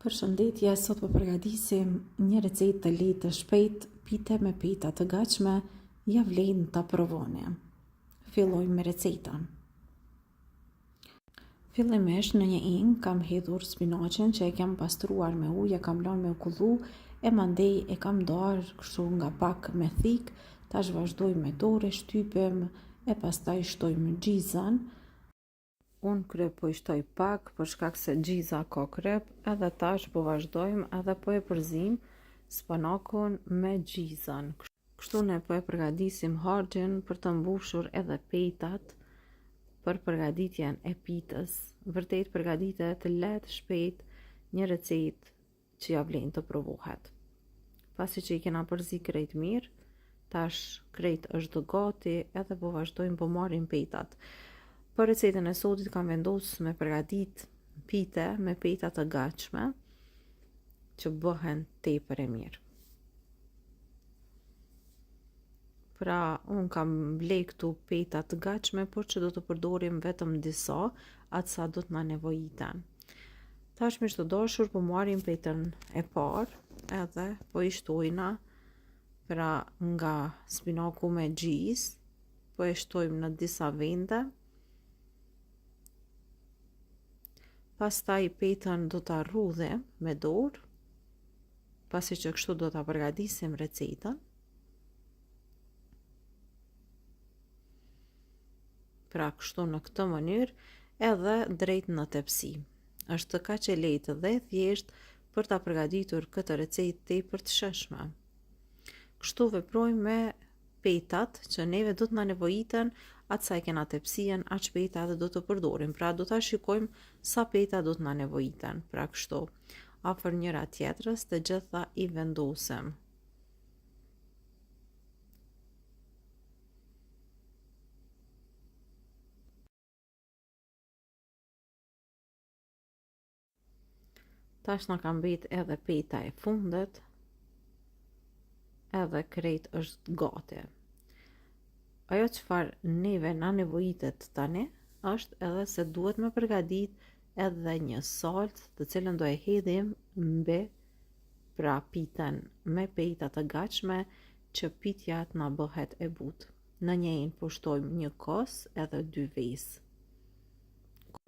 Përshëndetje, sot po përgatisim një recetë të lehtë të shpejtë, pite me peta të gatshme, ja vlen ta provoni. Fillojmë me recetën. Fillimisht në një ing kam hedhur spinaqin që e kam pastruar me ujë, e kam lënë me u kullu, e mandej e kam ndarë kështu nga pak me thik. Tash vazhdojmë me dorë, shtypim e pastaj shtojmë gjizën. Unë kryp po i shtoj pak për shkak se gjiza ka kryp, edhe tash po vazhdojmë edhe po e përzim spanakun me gjizën. Kështu ne po e përgatisim harxhin për të mbushur edhe petat për përgatitjen e pitës. Vërtet përgatitet lehtë, shpejt, një recetë që ja vlen të provohet. Pasi që i kena përzi krejt mirë, tash krejt është gati edhe po vazhdojmë po marrim petat. Për recetën e sotit kam vendosur me përgatit pite me peta të gatshme që bëhen tepër e mirë. Pra, unë kam ble këtu peta të gatshme, por që do të përdorim vetëm disa, atë sa do të na nevojiten. Tash miq të dashur, po marrim petën e parë, edhe po i shtojna, pra nga spinaku me gjizë, po e shtojmë në disa vende. Pastaj petën do ta rrudhim me dorë, pasi që kështu do ta përgatisim recetën. Pra kështu në këtë mënyrë edhe drejt në tepsi. Është kaq e lehtë dhe thjesht për ta përgatitur këtë recetë tepër të shëshme. Kështu veprojmë me petat që neve do të na nevojiten, atë sa e kena tepsien, aq peta edhe do të përdorim. Pra do ta shikojmë sa peta do të na nevojiten. Pra kështu, afër njëra tjetrës, të gjitha i vendosim. Tash na ka mbet edhe peta e fundit, edhe krejt është gati. Ajo çfarë neve na nevojitet tani është edhe se duhet me përgatit edhe një salcë të cilën do e hedhim mbi pra pitën me peta të gatshme që pitja të na bëhet e butë. Në njëjin po shtojmë një kos edhe 2 vezë.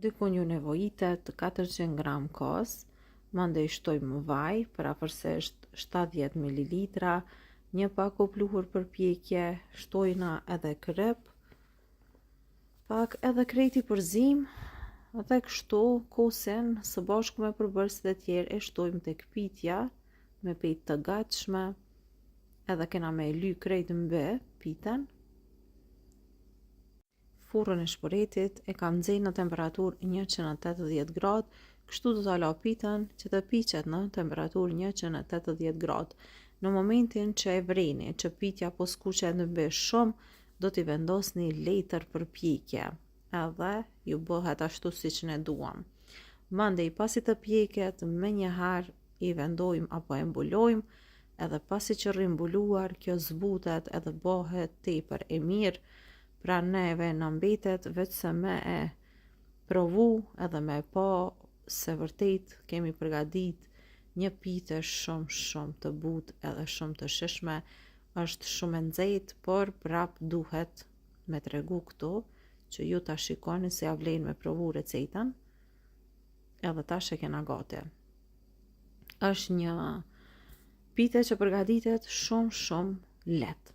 Dikun ju nevojitet 400 gram kos, mandej shtojmë vaj për afërsisht 70 ml, një pak u pluhur për pjekje, shtojna edhe kryp, pak edhe krejt i përzim, dhe kështu kosin së bashku me përbërësit e tjerë e shtojmë tek pitja me petë të gatshme, edhe kena me ly krejt mbi pitën. Furrën e shporetit e kam nxjerrë në temperaturë 180 gradë, kështu do ta la pitën që të piqet në temperaturë 180 gradë. Në momentin që e vreni, që pitja po skuqet mbi shumë, do t'i vendosni letër për pjekje, edhe ju bëhet ashtu siç ne duam. Mandej pasi të pjeket, menjëherë i vendojmë apo e mbulojmë, edhe pasi që rri mbuluar, kjo zbutet edhe bëhet tepër e mirë. Pra neve na mbetet vetëm me e provu edhe me pa se vërtet kemi përgatit një pite shumë të butë edhe shumë të shishme. Është shumë e nxehtë, por prap duhet me tregu këtu që ju ta shikoni se ja vlen me provu recetën. Edhe tash e kena gati. Është një pite që përgatitet shumë lehtë.